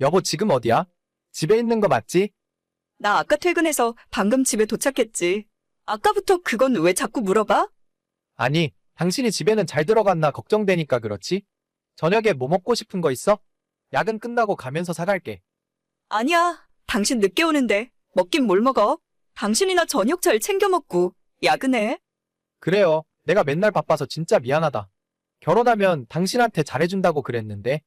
여보, 지금 어디야? 집에 있는 거 맞지? 나 아까 퇴근해서 방금 집에 도착했지. 아까부터 그건 왜 자꾸 물어봐? 아니, 당신이 집에는 잘 들어갔나 걱정되니까 그렇지? 저녁에 뭐 먹고 싶은 거 있어? 야근 끝나고 가면서 사갈게. 아니야. 당신 늦게 오는데 먹긴 뭘 먹어? 당신이나 저녁 잘 챙겨 먹고 야근해. 그래요. 내가 맨날 바빠서 진짜 미안하다. 결혼하면 당신한테 잘해준다고 그랬는데.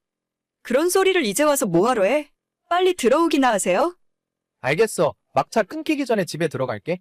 그런 소리를 이제 와서 뭐하러 해? 빨리 들어오기나 하세요. 알겠어. 막차 끊기기 전에 집에 들어갈게.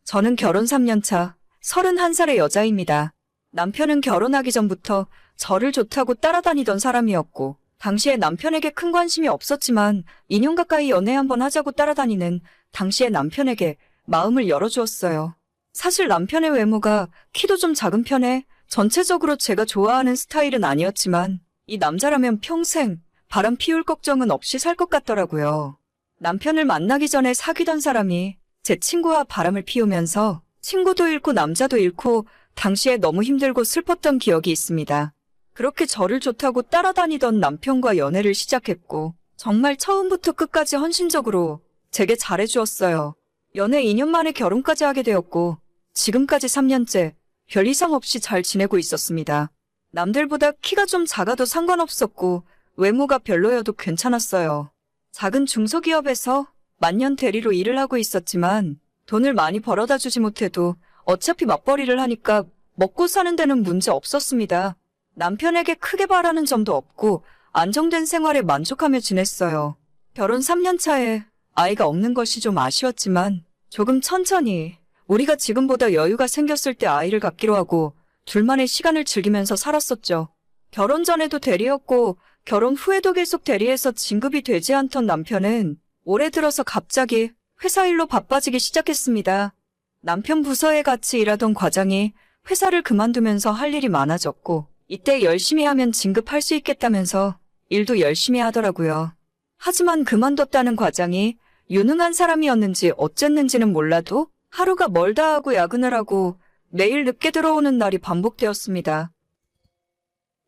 저는 결혼 3년 차 31살의 여자입니다. 남편은 결혼하기 전부터 저를 좋다고 따라다니던 사람이었고 당시에 남편에게 큰 관심이 없었지만 2년 가까이 연애 한번 하자고 따라다니는 당시의 남편에게 마음을 열어주었어요. 사실 남편의 외모가 키도 좀 작은 편에 전체적으로 제가 좋아하는 스타일은 아니었지만 이 남자라면 평생 바람 피울 걱정은 없이 살 것 같더라고요. 남편을 만나기 전에 사귀던 사람이 제 친구와 바람을 피우면서 친구도 잃고 남자도 잃고 당시에 너무 힘들고 슬펐던 기억이 있습니다. 그렇게 저를 좋다고 따라다니던 남편과 연애를 시작했고 정말 처음부터 끝까지 헌신적으로 제게 잘해주었어요. 연애 2년 만에 결혼까지 하게 되었고 지금까지 3년째 별 이상 없이 잘 지내고 있었습니다. 남들보다 키가 좀 작아도 상관없었고 외모가 별로여도 괜찮았어요. 작은 중소기업에서 만년 대리로 일을 하고 있었지만 돈을 많이 벌어다 주지 못해도 어차피 맞벌이를 하니까 먹고 사는 데는 문제 없었습니다. 남편에게 크게 바라는 점도 없고 안정된 생활에 만족하며 지냈어요. 결혼 3년 차에 아이가 없는 것이 좀 아쉬웠지만 조금 천천히 우리가 지금보다 여유가 생겼을 때 아이를 갖기로 하고 둘만의 시간을 즐기면서 살았었죠. 결혼 전에도 대리였고 결혼 후에도 계속 대리해서 진급이 되지 않던 남편은 올해 들어서 갑자기 회사 일로 바빠지기 시작했습니다. 남편 부서에 같이 일하던 과장이 회사를 그만두면서 할 일이 많아졌고 이때 열심히 하면 진급할 수 있겠다면서 일도 열심히 하더라고요. 하지만 그만뒀다는 과장이 유능한 사람이었는지 어쨌는지는 몰라도 하루가 멀다 하고 야근을 하고 매일 늦게 들어오는 날이 반복되었습니다.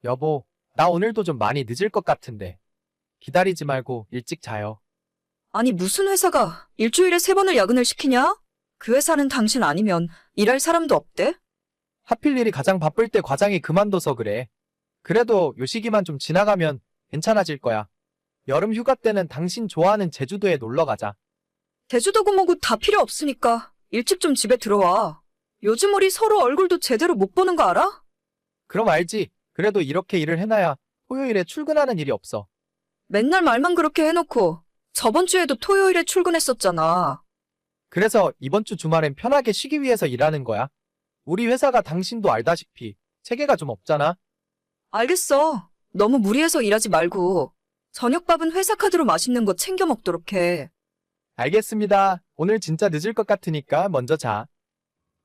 여보, 나 오늘도 좀 많이 늦을 것 같은데. 기다리지 말고 일찍 자요. 아니 무슨 회사가 일주일에 3번을 야근을 시키냐? 그 회사는 당신 아니면 일할 사람도 없대? 하필 일이 가장 바쁠 때 과장이 그만둬서 그래. 그래도 요 시기만 좀 지나가면 괜찮아질 거야. 여름 휴가 때는 당신 좋아하는 제주도에 놀러 가자. 제주도고 뭐고 다 필요 없으니까 일찍 좀 집에 들어와. 요즘 우리 서로 얼굴도 제대로 못 보는 거 알아? 그럼 알지. 그래도 이렇게 일을 해놔야 토요일에 출근하는 일이 없어. 맨날 말만 그렇게 해놓고 저번 주에도 토요일에 출근했었잖아. 그래서 이번 주 주말엔 편하게 쉬기 위해서 일하는 거야. 우리 회사가 당신도 알다시피 체계가 좀 없잖아. 알겠어. 너무 무리해서 일하지 말고 저녁밥은 회사 카드로 맛있는 거 챙겨 먹도록 해. 알겠습니다. 오늘 진짜 늦을 것 같으니까 먼저 자.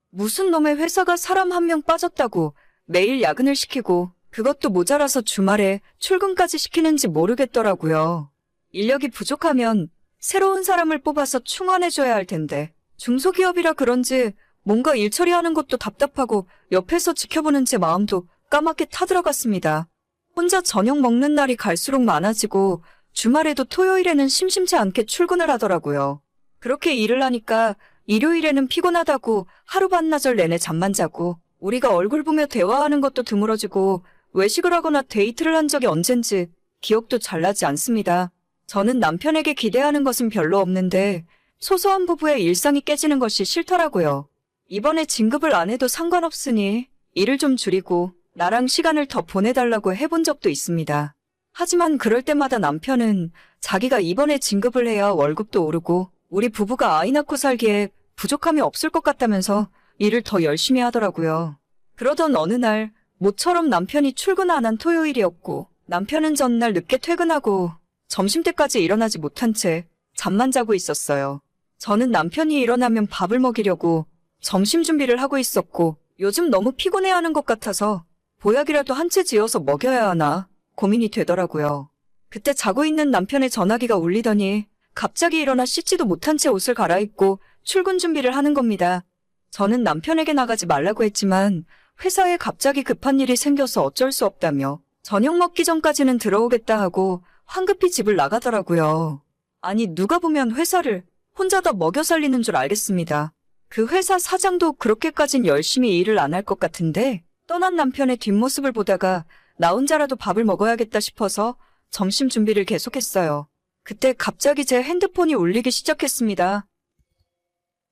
무슨 놈의 회사가 사람 한 명 빠졌다고 매일 야근을 시키고 그것도 모자라서 주말에 출근까지 시키는지 모르겠더라고요. 인력이 부족하면 새로운 사람을 뽑아서 충원해줘야 할 텐데 중소기업이라 그런지 뭔가 일 처리하는 것도 답답하고 옆에서 지켜보는 제 마음도 까맣게 타들어갔습니다. 혼자 저녁 먹는 날이 갈수록 많아지고 주말에도 토요일에는 심심치 않게 출근을 하더라고요. 그렇게 일을 하니까 일요일에는 피곤하다고 하루 반나절 내내 잠만 자고 우리가 얼굴 보며 대화하는 것도 드물어지고 외식을 하거나 데이트를 한 적이 언젠지 기억도 잘 나지 않습니다. 저는 남편에게 기대하는 것은 별로 없는데 소소한 부부의 일상이 깨지는 것이 싫더라고요. 이번에 진급을 안 해도 상관없으니 일을 좀 줄이고 나랑 시간을 더 보내달라고 해본 적도 있습니다. 하지만 그럴 때마다 남편은 자기가 이번에 진급을 해야 월급도 오르고 우리 부부가 아이 낳고 살기에 부족함이 없을 것 같다면서 일을 더 열심히 하더라고요. 그러던 어느 날 모처럼 남편이 출근 안 한 토요일이었고 남편은 전날 늦게 퇴근하고 점심때까지 일어나지 못한 채 잠만 자고 있었어요. 저는 남편이 일어나면 밥을 먹이려고 점심 준비를 하고 있었고 요즘 너무 피곤해하는 것 같아서 보약이라도 한 채 지어서 먹여야 하나 고민이 되더라고요. 그때 자고 있는 남편의 전화기가 울리더니 갑자기 일어나 씻지도 못한 채 옷을 갈아입고 출근 준비를 하는 겁니다. 저는 남편에게 나가지 말라고 했지만 회사에 갑자기 급한 일이 생겨서 어쩔 수 없다며 저녁 먹기 전까지는 들어오겠다 하고 황급히 집을 나가더라고요. 아니, 누가 보면 회사를 혼자 다 먹여 살리는 줄 알겠습니다. 그 회사 사장도 그렇게까진 열심히 일을 안 할 것 같은데 떠난 남편의 뒷모습을 보다가 나 혼자라도 밥을 먹어야겠다 싶어서 점심 준비를 계속했어요. 그때 갑자기 제 핸드폰이 울리기 시작했습니다.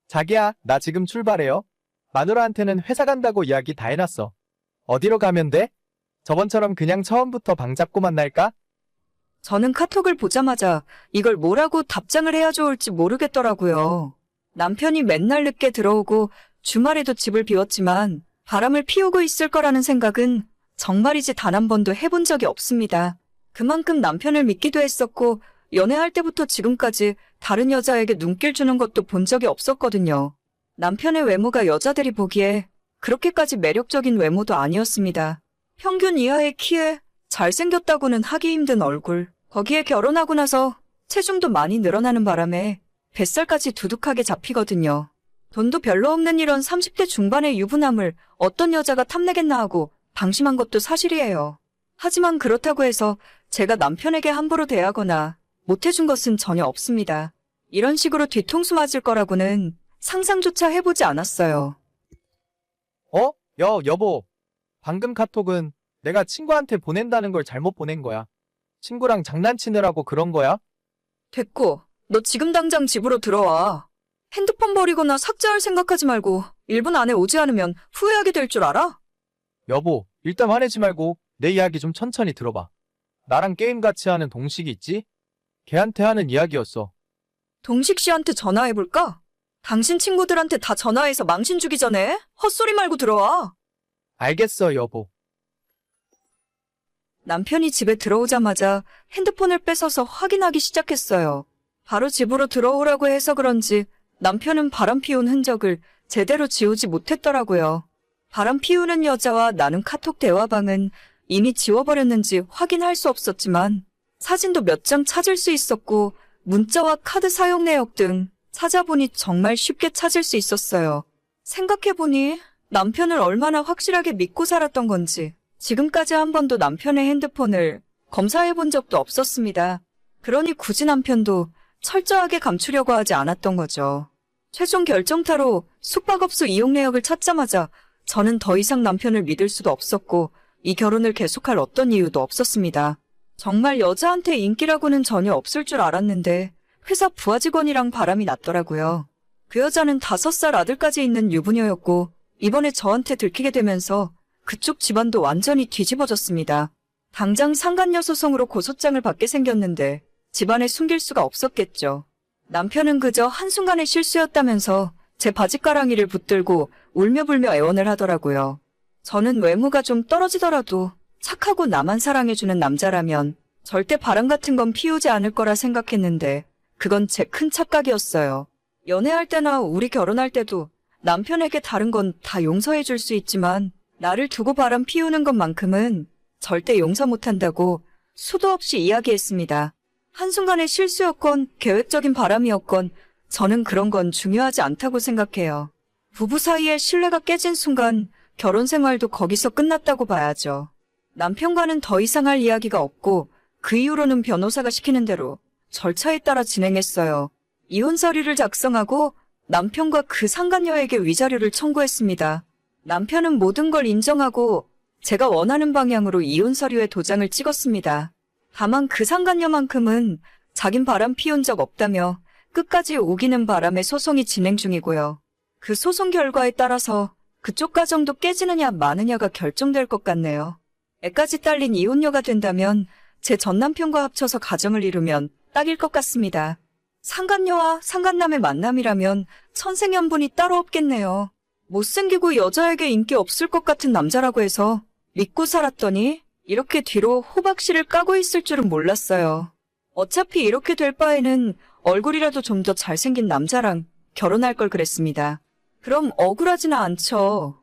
자기야, 나 지금 출발해요. 마누라한테는 회사 간다고 이야기 다 해놨어. 어디로 가면 돼? 저번처럼 그냥 처음부터 방 잡고 만날까? 저는 카톡을 보자마자 이걸 뭐라고 답장을 해야 좋을지 모르겠더라고요. 남편이 맨날 늦게 들어오고 주말에도 집을 비웠지만 바람을 피우고 있을 거라는 생각은 정말이지 단 한 번도 해본 적이 없습니다. 그만큼 남편을 믿기도 했었고 연애할 때부터 지금까지 다른 여자에게 눈길 주는 것도 본 적이 없었거든요. 남편의 외모가 여자들이 보기에 그렇게까지 매력적인 외모도 아니었습니다. 평균 이하의 키에 잘생겼다고는 하기 힘든 얼굴, 거기에 결혼하고 나서 체중도 많이 늘어나는 바람에 뱃살까지 두둑하게 잡히거든요. 돈도 별로 없는 이런 30대 중반의 유부남을 어떤 여자가 탐내겠나 하고 방심한 것도 사실이에요. 하지만 그렇다고 해서 제가 남편에게 함부로 대하거나 못해준 것은 전혀 없습니다. 이런 식으로 뒤통수 맞을 거라고는 상상조차 해보지 않았어요. 여보. 방금 카톡은 내가 친구한테 보낸다는 걸 잘못 보낸 거야. 친구랑 장난치느라고 그런 거야? 됐고, 너 지금 당장 집으로 들어와. 핸드폰 버리거나 삭제할 생각하지 말고 1분 안에 오지 않으면 후회하게 될 줄 알아? 여보, 일단 화내지 말고 내 이야기 좀 천천히 들어봐. 나랑 게임 같이 하는 동식이 있지? 걔한테 하는 이야기였어. 동식 씨한테 전화해볼까? 당신 친구들한테 다 전화해서 망신 주기 전에 헛소리 말고 들어와. 알겠어, 여보. 남편이 집에 들어오자마자 핸드폰을 뺏어서 확인하기 시작했어요. 바로 집으로 들어오라고 해서 그런지 남편은 바람 피운 흔적을 제대로 지우지 못했더라고요. 바람 피우는 여자와 나눈 카톡 대화방은 이미 지워버렸는지 확인할 수 없었지만 사진도 몇 장 찾을 수 있었고 문자와 카드 사용 내역 등 찾아보니 정말 쉽게 찾을 수 있었어요. 생각해보니 남편을 얼마나 확실하게 믿고 살았던 건지 지금까지 한 번도 남편의 핸드폰을 검사해본 적도 없었습니다. 그러니 굳이 남편도 철저하게 감추려고 하지 않았던 거죠. 최종 결정타로 숙박업소 이용 내역을 찾자마자 저는 더 이상 남편을 믿을 수도 없었고 이 결혼을 계속할 어떤 이유도 없었습니다. 정말 여자한테 인기라고는 전혀 없을 줄 알았는데 회사 부하 직원이랑 바람이 났더라고요. 그 여자는 5살 아들까지 있는 유부녀였고 이번에 저한테 들키게 되면서 그쪽 집안도 완전히 뒤집어졌습니다. 당장 상간녀 소송으로 고소장을 받게 생겼는데 집안에 숨길 수가 없었겠죠. 남편은 그저 한순간의 실수였다면서 제 바지가랑이를 붙들고 울며불며 애원을 하더라고요. 저는 외모가 좀 떨어지더라도 착하고 나만 사랑해주는 남자라면 절대 바람 같은 건 피우지 않을 거라 생각했는데 그건 제 큰 착각이었어요. 연애할 때나 우리 결혼할 때도 남편에게 다른 건 다 용서해 줄 수 있지만 나를 두고 바람 피우는 것만큼은 절대 용서 못한다고 수도 없이 이야기했습니다. 한순간의 실수였건 계획적인 바람이었건 저는 그런 건 중요하지 않다고 생각해요. 부부 사이의 신뢰가 깨진 순간 결혼 생활도 거기서 끝났다고 봐야죠. 남편과는 더 이상 할 이야기가 없고 그 이후로는 변호사가 시키는 대로 절차에 따라 진행했어요. 이혼 서류를 작성하고 남편과 그 상간녀에게 위자료를 청구했습니다. 남편은 모든 걸 인정하고 제가 원하는 방향으로 이혼 서류에 도장을 찍었습니다. 다만 그 상간녀만큼은 자긴 바람 피운 적 없다며 끝까지 우기는 바람에 소송이 진행 중이고요. 그 소송 결과에 따라서 그쪽 가정도 깨지느냐 마느냐가 결정될 것 같네요. 애까지 딸린 이혼녀가 된다면 제 전남편과 합쳐서 가정을 이루면 딱일 것 같습니다. 상간녀와 상간남의 만남이라면 천생연분이 따로 없겠네요. 못생기고 여자에게 인기 없을 것 같은 남자라고 해서 믿고 살았더니 이렇게 뒤로 호박씨를 까고 있을 줄은 몰랐어요. 어차피 이렇게 될 바에는 얼굴이라도 좀 더 잘생긴 남자랑 결혼할 걸 그랬습니다. 그럼 억울하지는 않죠.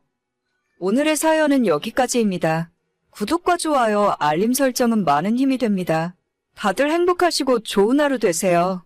오늘의 사연은 여기까지입니다. 구독과 좋아요, 알림 설정은 많은 힘이 됩니다. 다들 행복하시고 좋은 하루 되세요.